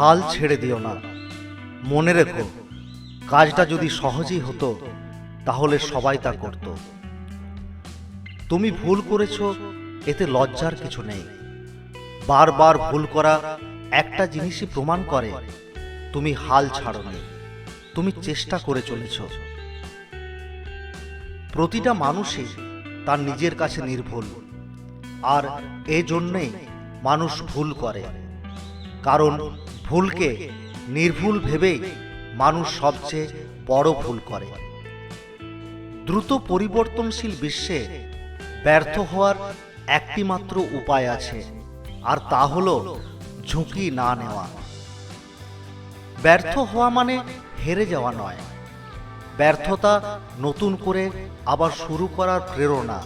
হাল ছেড়ে দিও না। মনে রেখো, কাজটা যদি সহজই হতো তাহলে সবাই তা করত। তুমি ভুল করেছো, এতে লজ্জার কিছু নেই। বারবার ভুল করা একটা জিনিসই প্রমাণ করে তুমি হাল ছাড়োনি, তুমি চেষ্টা করে চলেছ। প্রতিটা মানুষই তার নিজের কাছে নির্ভুল, আর এজন্যই মানুষ ভুল করে। কারণ ভুলকে নির্ভুল ভেবেই মানুষ সবচেয়ে বড় ভুল করে। দ্রুত পরিবর্তনশীল বিশ্বে ব্যর্থ হওয়ার একটি মাত্র উপায় আছে, আর তা হলো ঝুঁকি না নেওয়া। ব্যর্থ হওয়া মানে হেরে যাওয়া নয়। ব্যর্থতা নতুন করে আবার শুরু করার প্রেরণা।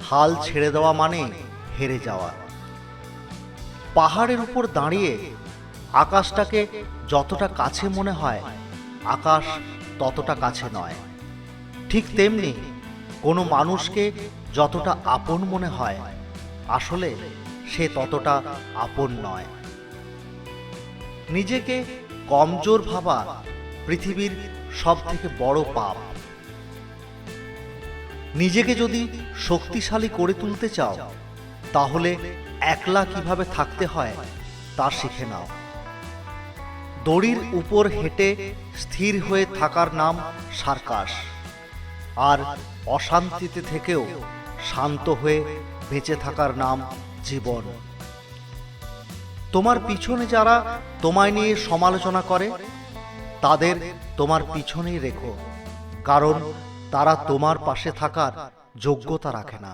হাল ছেড়ে দেওয়া মানে হেরে যাওয়া। পাহাড়ের উপর দাঁড়িয়ে আকাশটাকে যতটা কাছে মনে হয়, আকাশ ততটা কাছে নয়। ঠিক তেমনি কোনো মানুষকে যতটা আপন মনে হয়, আসলে সে ততটা আপন নয়। নিজেকে কমজোর ভাবা পৃথিবীর সবথেকে বড় পাপ। নিজেকে যদি শক্তিশালী করে তুলতে চাও, তাহলে একলা কিভাবে থাকতে হয় তা শিখে নাও। দড়ির উপর হেঁটে স্থির হয়ে থাকার নাম সার্কাস, আর অশান্তিতে থেকেও শান্ত হয়ে বেঁচে থাকার নাম জীবন। তোমার পিছনে যারা তোমায় নিয়ে সমালোচনা করে, তাদের তোমার পিছনেই রেখো, কারণ তারা তোমার পাশে থাকার যোগ্যতা রাখে না।